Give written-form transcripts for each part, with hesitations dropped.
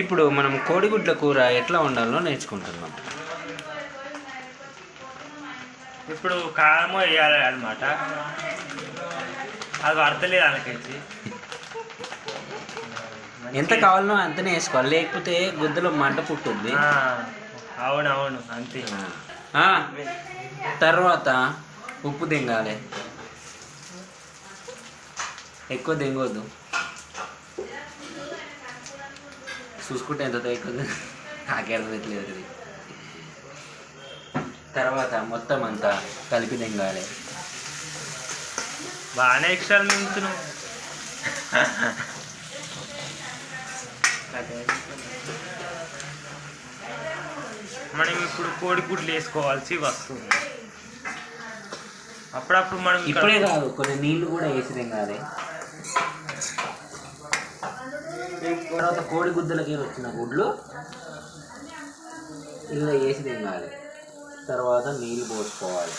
ఇప్పుడు మనం కోడిగుడ్ల కూర ఎట్లా వండాలో నేర్చుకుంటున్నాం. ఇప్పుడు కారము వేయాలి అనమాట. అది అర్థలేదు అనకొచ్చి ఎంత కావాలనో అంతనే వేసుకోవాలి, లేకపోతే గుద్దలో మంట పుట్టుద్ది. అవునవును అంతే. తర్వాత ఉప్పు దింగాలి, ఎక్కువ దింగొద్దు, చూసుకుంటే ఎంత ఎక్కువ నాకేర్పట్లేదు అది. తర్వాత మొత్తం అంతా కలిపి దింగాలి. బాగానే ఎక్స్ట్రా మింగుతున్నావు. మనం ఇప్పుడు కోడిగుడ్లు వేసుకోవాల్సి వస్తుంది. అప్పుడప్పుడు మనం ఇప్పుడే కాదు, కొన్ని నీళ్ళు కూడా వేసి దింగాలి. తర్వాత కోడిగుడ్లకి వచ్చిన గుడ్లు ఇలా వేసి దింగాలి. తర్వాత నీళ్ళు పోసుకోవాలి.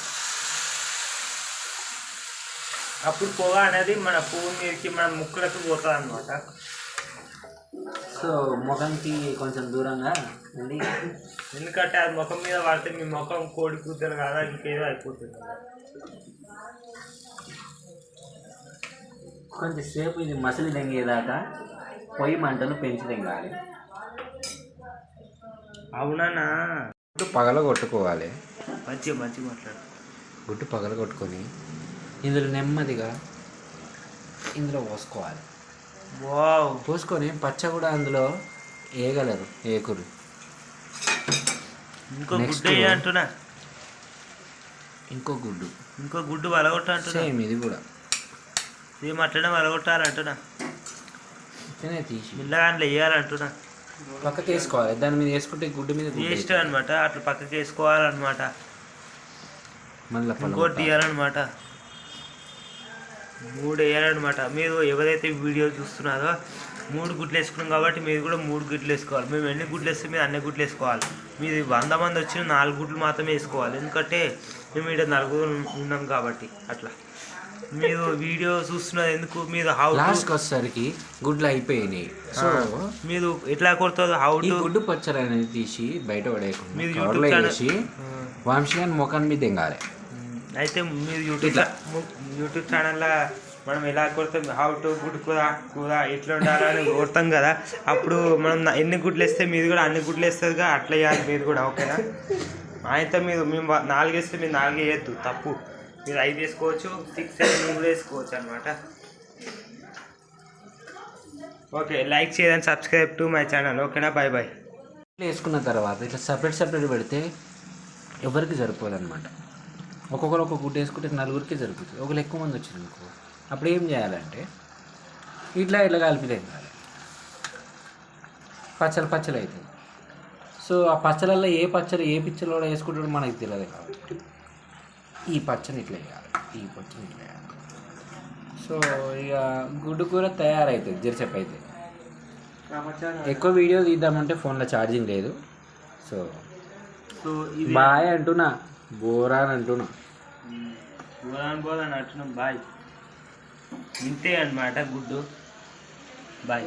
అప్పుడు పొగ అనేది మన పువ్వు మీదకి మన ముక్కలకు పోతుంది అన్నమాట. సో ముఖంకి కొంచెం దూరంగా ఉండి, ఎందుకంటే అది ముఖం మీద పడితే మీ ముఖం కోడి కూతురు కాదా ఇంకేదో అయిపోతుంది. కొంచెం సేపు ఇది మసిలి దింగేదాకా పొయ్యి మంటలు పెంచి దింగాలి. అవునా? గుడ్డు పగల కొట్టుకోవాలి. మంచిగా మాట్లాడు. గుడ్డు పగల కొట్టుకొని ఇందులో నెమ్మదిగా ఇందులో పోసుకోవాలి. పోసుకొని పచ్చ కూడా అందులో వేయగలరు ఏకురు. ఇంకో గుడ్డు అంటున్నా, ఇంకో గుడ్డు వలగొట్ట అంటున్నా. సేమ్ ఇది కూడా సేమ్ అట్లనే వలగొట్టాలంటున్నా. ఇట్లనే తీసి ఇళ్ళగాంట్లో వేయాలంటున్నా. పక్కకి వేసుకోవాలి, దాని మీద వేసుకుంటే గుడ్డు మీద వేస్ట్ అనమాట. అట్లా పక్కకి వేసుకోవాలన్నమాట. మళ్ళీ ఇంకోటి తీయాలన్నమాట. 3 వేయాలన్నమాట. మీరు ఎవరైతే వీడియో చూస్తున్నారో 3 గుడ్లు వేసుకున్నాం కాబట్టి మీరు కూడా 3 గుడ్లు వేసుకోవాలి. మేము ఎన్ని గుడ్లు వేస్తే మీరు అన్ని గుడ్లు వేసుకోవాలి. మీరు 100 మంది వచ్చిన 4 గుడ్లు మాత్రమే వేసుకోవాలి. ఎందుకంటే మేము ఇక్కడ 4 ఉన్నాం కాబట్టి. అట్లా మీరు వీడియో చూస్తున్నది ఎందుకు, మీరు లాస్ట్కి వచ్చేసరికి గుడ్లు అయిపోయినాయి. సో మీరు ఎట్లా కొడతారు గుడ్డు పచ్చడి అనేది తీసి బయట పడేయకుండా మీరు యూట్యూబ్ వేసి వంశీగాని ముఖాన్ని మీద దింగాలి. అయితే మీరు యూట్యూబ్ ఛానల్లో మనం ఎలా కొడతాం, హౌ టు గుడ్ కూర ఎట్లా ఉండాలని కొడతాం కదా. అప్పుడు మనం ఎన్ని గుడ్లు వేస్తే మీరు కూడా అన్ని గుడ్లు వేస్తుందిగా, అట్లా వేయాలి మీరు కూడా. ఓకేనా? అయితే మేము 4 వేస్తే మీరు 4 వేయద్దు, తప్పు. మీరు 5 వేసుకోవచ్చు, 6 7 కూడా వేసుకోవచ్చు అనమాట. ఓకే, లైక్ చేయండి, సబ్స్క్రైబ్ టు మై ఛానల్. ఓకేనా? Bye bye. వేసుకున్న తర్వాత ఇట్లా సపరేట్ పెడితే ఎవరికి సరిపోదు అనమాట. ఒక్కొక్కరు ఒక్కొక్క గుడ్డు వేసుకుంటే 4గురికి సరిపోతుంది. ఒకరు ఎక్కువ మంది వచ్చింది అనుకో, అప్పుడు ఏం చేయాలంటే ఇట్లా కలిపి తినాలి. పచ్చలు అవుతుంది. సో ఆ పచ్చలల్లో ఏ పిచ్చలో వేసుకుంటాడో మనకి తెలియదు కాబట్టి ఈ పచ్చని ఇట్లా వేయాలి, ఈ పచ్చని ఇట్లా వేయాలి. సో ఇక గుడ్డు కూర తయారవుతుంది జరసేపు అయితే. ఎక్కువ వీడియో తీద్దామంటే ఫోన్లో ఛార్జింగ్ లేదు. సో బాయ్ అంటున్నా, బోరాన్ అంటున్నా, బాయ్. ఇంతే అనమాట గుడ్డు. బాయ్.